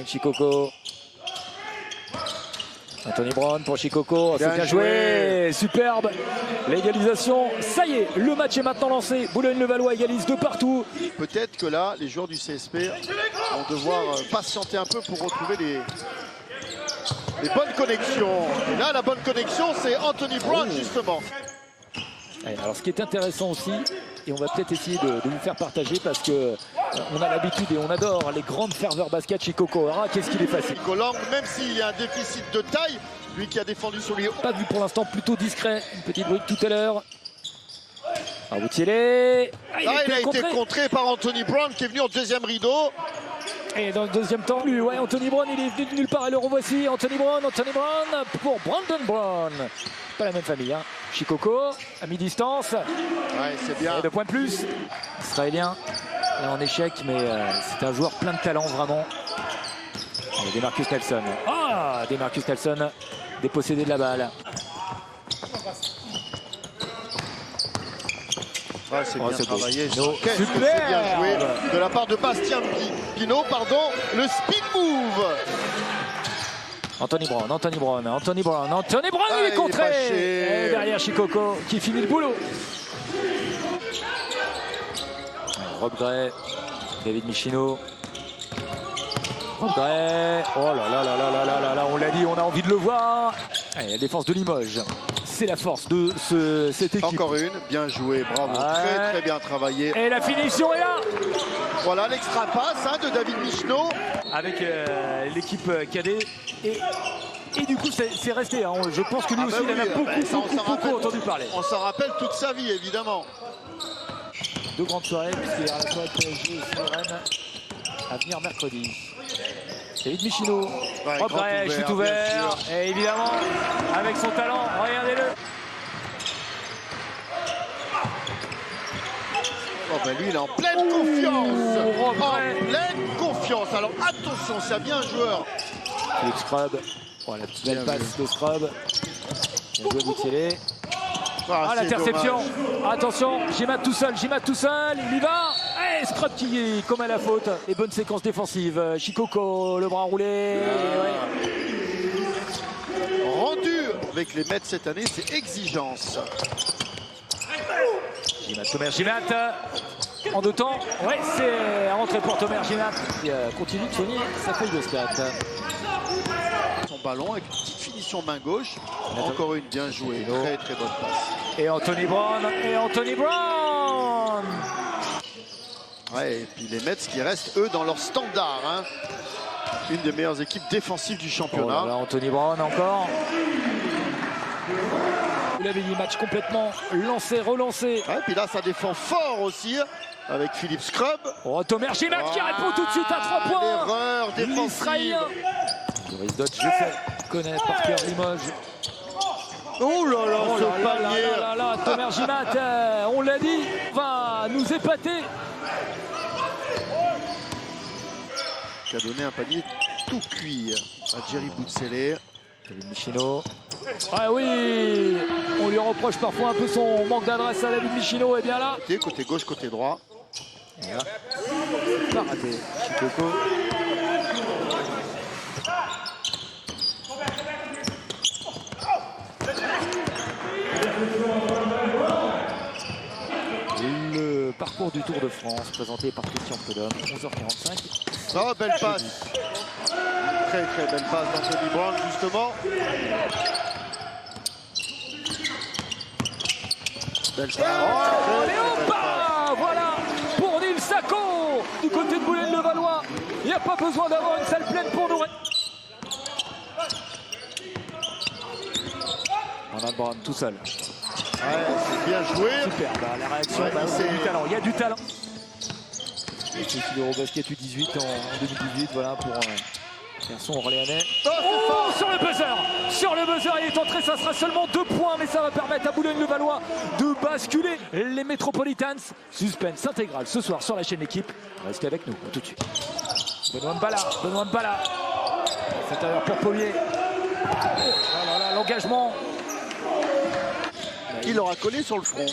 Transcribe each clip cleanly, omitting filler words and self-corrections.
Shikoko. Anthony Brown pour Shikoko, c'est bien joué, superbe, l'égalisation, ça y est, le match est maintenant lancé, Boulogne-le-Valois égalise de partout. Peut-être que là, les joueurs du CSP vont devoir patienter un peu pour retrouver les bonnes connexions. Et là, la bonne connexion, c'est Anthony Brown, justement. Alors, ce qui est intéressant aussi, et on va peut-être essayer de vous faire partager parce que on a l'habitude et on adore les grandes ferveurs basket chez Coco. Qu'est-ce qu'il est facile. Golang, même s'il y a un déficit de taille, lui qui a défendu sur lui. Pas vu pour l'instant, plutôt discret. Une petite brique tout à l'heure. Aboutiélé. Il a été contré par Anthony Brown qui est venu en deuxième rideau. Et dans le deuxième temps, lui, ouais, Anthony Brown, il est venu de nulle part et le revoici. Anthony Brown pour Brandon Brown. Pas la même famille, hein. Shikoko, à mi-distance. Ouais, c'est bien. Et 2 points de plus. Israélien, est en échec, mais c'est un joueur plein de talent, vraiment. Allez, Demarcus Nelson. Demarcus Nelson, dépossédé de la balle. C'est bien travaillé. Super, bien joué de la part de Bastien Pinot, le speed move. Anthony Brown, il est contré. Et derrière Shikoko qui finit le boulot. Rob Gray, David Michino. Rob Gray, oh là, on l'a dit, on a envie de le voir. Allez, la défense de Limoges. C'est la force de cette équipe. Encore une, bien joué, bravo, très bien travaillé. Et la finition est là. Voilà l'extra passe de David Michino. Avec l'équipe cadet. Et du coup, c'est resté. Hein. Je pense que lui aussi, il en a beaucoup entendu parler. On s'en rappelle toute sa vie, évidemment. 2 grandes soirées, puisqu'il y a la soirée de PSG et Rennes à venir mercredi. David Michino, chute ouvert, et évidemment, avec son talent, regardez-le. Lui, il est en pleine confiance. Alors attention, c'est bien un joueur. Philippe Scrub, la petite belle passe de Scrub. Bien joué Boutiélé. L'interception. Attention, Gimat tout seul, il y va. Scrub qui commet la faute. Et bonne séquence défensive. Shikoko, le bras roulé. Rendu avec les Mets cette année, c'est exigence. Gimat, en 2 temps. Ouais, c'est un rentrée pour Tomer Gimat. Il continue de soigner sa feuille de stat. Son ballon avec une petite finition main gauche. Encore une bien jouée, très bonne passe. Et Anthony Brown. Et puis les Mets qui restent, eux, dans leur standard. Une des meilleures équipes défensives du championnat. Anthony Brown encore. Vous l'avez dit, match complètement lancé, relancé. Et puis là, ça défend fort aussi, avec Philippe Scrub. Tomer Gimat qui répond tout de suite à 3 points. L'erreur défensive. Doris Dodge, je connais par cœur Limoges. Oh là là, Tomer Gimat, on l'a dit, va nous épater. Qui a donné un panier tout cuit à Jerry Boutselé. David Michino. Oui, on lui reproche parfois un peu son manque d'adresse à David Michino. Et bien là, côté gauche, côté droit. Voilà. Pas raté. Shikoko. Le parcours du Tour de France présenté par Christian Prudhomme, 11h45. Belle passe. Très belle passe d'Anthony Brown, justement. Belle passe. Voilà pour Nils Sako du côté de Boulogne-le-Valois. Il n'y a pas besoin d'avoir une salle pleine pour nous. On a Brown tout seul. C'est bien joué. Super, la réaction, il y a du talent. C'est l'Eurobasket U18 en 2018, voilà, pour garçon orléanais. Sur le buzzer, il est entré, ça sera seulement 2 points, mais ça va permettre à Boulogne-le-Valois de basculer les Metropolitans. Suspense intégral ce soir sur la chaîne L'équipe. Restez avec nous, tout de suite. Benoît Mbala. C'est à l'heure pour Paulier. L'engagement. Il aura collé sur le front.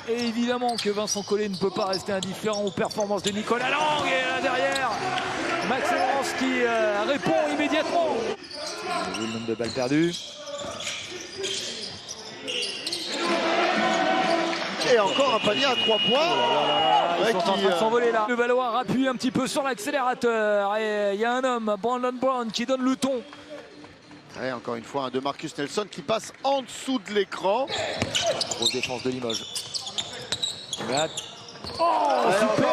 Et évidemment que Vincent Collet ne peut pas rester indifférent aux performances de Nicolas Lang. Et là derrière, Maxime Ross qui répond immédiatement. On a vu le nombre de balles perdues. Et encore un panier à 3 points. Ils sont en train de s'envoler là. Le Valoir appuie un petit peu sur l'accélérateur. Et il y a un homme, Brandon Brown, qui donne le ton. Et encore une fois, un de Marcus Nelson qui passe en dessous de l'écran. Grosse défense de Limoges. Oh, super!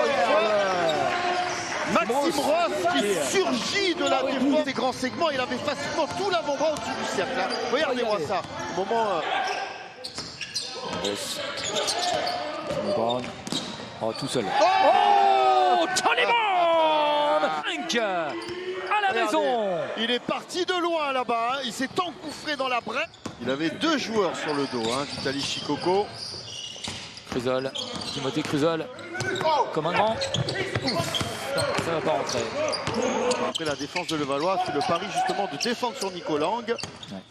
Maxime Ross qui surgit de la défense des grands segments. Il avait facilement tout l'avant-bras au-dessus du cercle. Là. Regardez-moi ça. Au moment. Brown. Oh, tout seul. Oh, Tony Brown! À la maison. Il est parti de loin là-bas. Hein. Il s'est engouffré dans la brèche. Il avait 2 joueurs sur le dos. Hein. Vitaly Chikoko. Cruzol. Timothée Cruzol. Comme un grand. Ça va pas rentrer. Après la défense de Levallois a fait le pari justement de défendre sur Nico Lang. Ouais.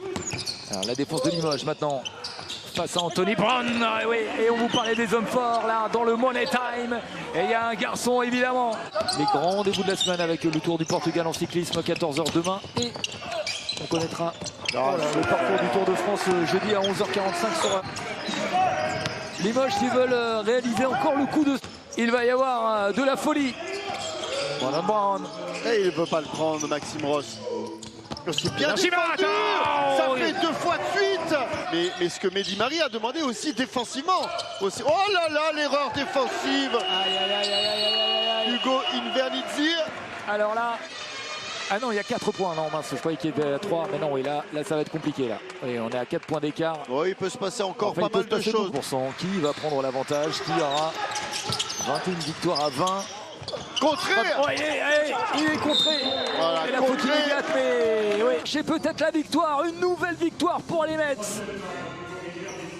Alors la défense de Limoges maintenant. Face à Anthony Brown, oui, et on vous parlait des hommes forts là dans le Money Time. Et il y a un garçon évidemment. Les grands rendez-vous de la semaine avec le Tour du Portugal en cyclisme, 14h demain. Et on connaîtra le parcours du Tour de France jeudi à 11h45 sur Limoges qui veulent réaliser encore le coup de... Il va y avoir de la folie. Brandon Brown. Et il ne peut pas le prendre, Maxime Ross. C'est bien défendu. Ça fait 2 fois de suite. Mais ce que Mehdi Mari a demandé aussi défensivement. Aussi. Oh là là, l'erreur défensive. Aïe, aïe, aïe, aïe, aïe, aïe. Hugo Invernizzi. Alors là... Ah non, il y a 4 points. Non, mince, je croyais qu'il y avait 3. Mais non, et là, ça va être compliqué. Là. Et on est à 4 points d'écart. Oh, il peut se passer encore pas mal de choses. 12%. Qui va prendre l'avantage? Qui aura 21 victoires à 20? Contré. Oh, il est contré. Voilà, et la faute immédiate, mais oui. J'ai peut-être la victoire, une nouvelle victoire pour les Mets.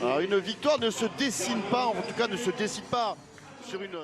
Alors une victoire ne se dessine pas, en tout cas ne se décide pas sur une...